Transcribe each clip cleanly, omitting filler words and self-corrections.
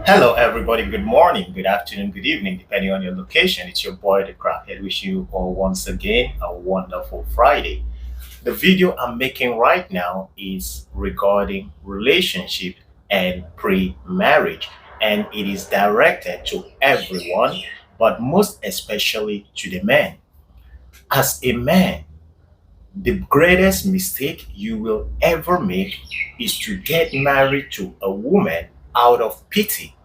Hello, everybody. Good morning, good afternoon, good evening, depending on your location. It's your boy, the Crackhead, wishing you all once again a wonderful Friday. The video I'm making right now is regarding relationship and pre-marriage, and it is directed to everyone, but most especially to the men. As a man, the greatest mistake you will ever make is to get married to a woman out of pity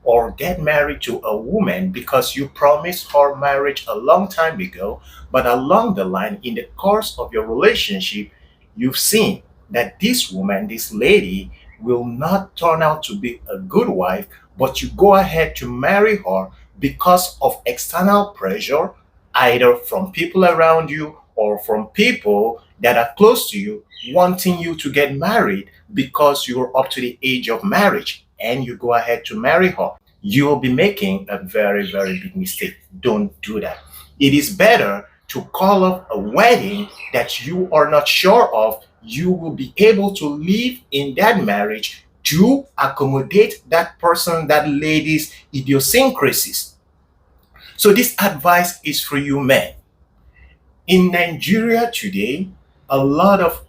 or get married to a woman because you promised her marriage a long time ago, but along the line, in the course of your relationship, you've seen that this woman, this lady, will not turn out to be a good wife, but you go ahead to marry her because of external pressure, either from people around you or from people that are close to you wanting you to get married because you're up to the age of marriage and you go ahead to marry her, you will be making a very, very big mistake. Don't do that. It is better to call off a wedding that you are not sure of. You will be able to live in that marriage to accommodate that person, that lady's idiosyncrasies. So, this advice is for you men. In Nigeria today, a lot of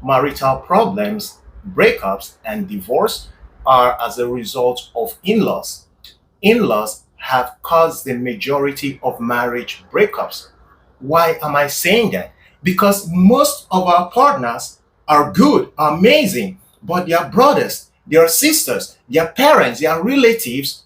marital problems, breakups, and divorce are as a result of in laws. In laws have caused the majority of marriage breakups. Why am I saying that? Because most of our partners are good, amazing, but their brothers, their sisters, their parents, their relatives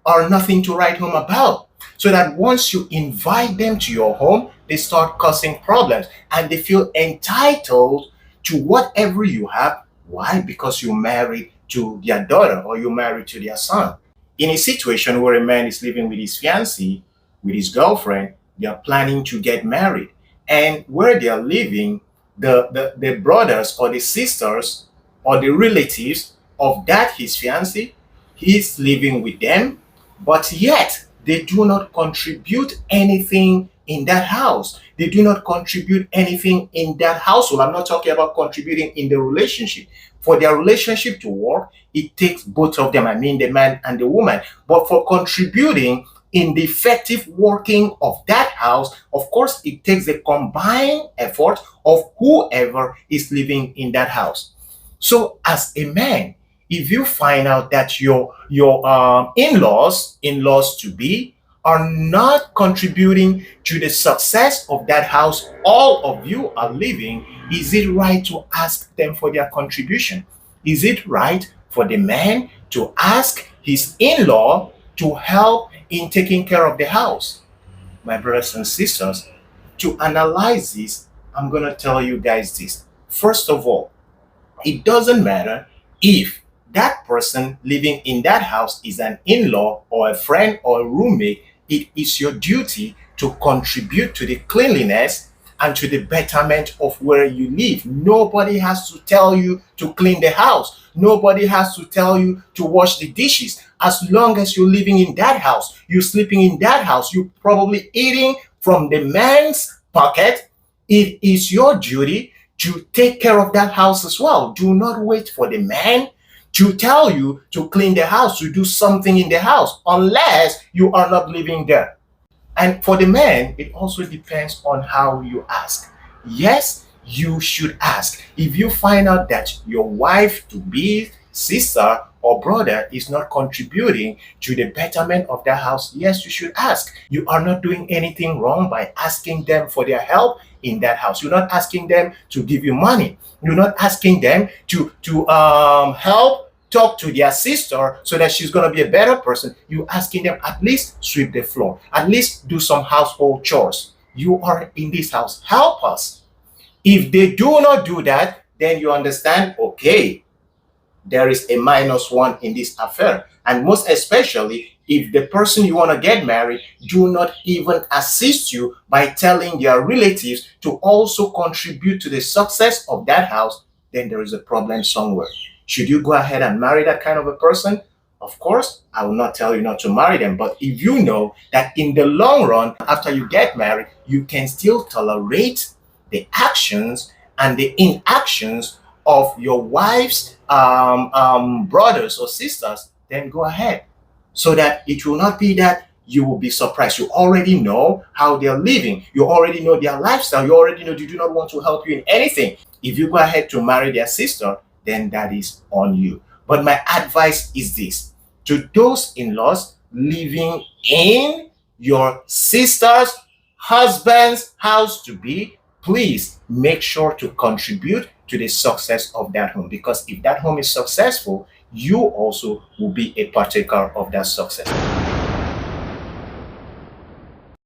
are nothing to write home about. So that once you invite them to your home, they start causing problems and they feel entitled to whatever you have. Why? Because you married to their daughter or you married to their son. In a situation where a man is living with his fiancée, with his girlfriend, they are planning to get married. And where they are living, the brothers or the sisters or the relatives of that his fiancée, he's living with them, but yet they do not contribute anything in that house. They do not contribute anything in that household. I'm not talking about contributing in the relationship. For their relationship to work, it takes both of them, I mean the man and the woman. But for contributing in the effective working of that house, of course, it takes the combined effort of whoever is living in that house. So, as a man, if you find out that your in-laws to be, are not contributing to the success of that house all of you are living, is it right to ask them for their contribution? Is it right for the man to ask his in-law to help in taking care of the house? My brothers and sisters, to analyze this, I'm going to tell you guys this. First of all, it doesn't matter if that person living in that house is an in law or a friend or a roommate. It is your duty to contribute to the cleanliness and to the betterment of where you live. Nobody has to tell you to clean the house. Nobody has to tell you to wash the dishes. As long as you're living in that house, you're sleeping in that house, you're probably eating from the man's pocket. It is your duty to take care of that house as well. Do not wait for the man to tell you to clean the house, to do something in the house, unless you are not living there. And for the men, it also depends on how you ask. Yes, you should ask. If you find out that your wife to be, sister, or brother is not contributing to the betterment of that house, yes, you should ask. You are not doing anything wrong by asking them for their help in that house. You're not asking them to give you money. You're not asking them to help talk to their sister so that she's going to be a better person. You asking them at least sweep the floor, at least do some household chores. You are in this house, help us. If they do not do that, then you understand, okay, there is a minus one in this affair. And most especially if the person you want to get married do not even assist you by telling their relatives to also contribute to the success of that house, then there is a problem somewhere. Should you go ahead and marry that kind of a person? Of course, I will not tell you not to marry them, but if you know that in the long run, after you get married, you can still tolerate the actions and the inactions of your wife's brothers or sisters, then go ahead. so that it will not be that you will be surprised. You already know how they're living. You already know their lifestyle. You already know they do not want to help you in anything. If you go ahead to marry their sister, then that is on you. But my advice is this: to those in-laws living in your sister's husband's house to be, please make sure to contribute to the success of that home, because if that home is successful, you also will be a partaker of that success.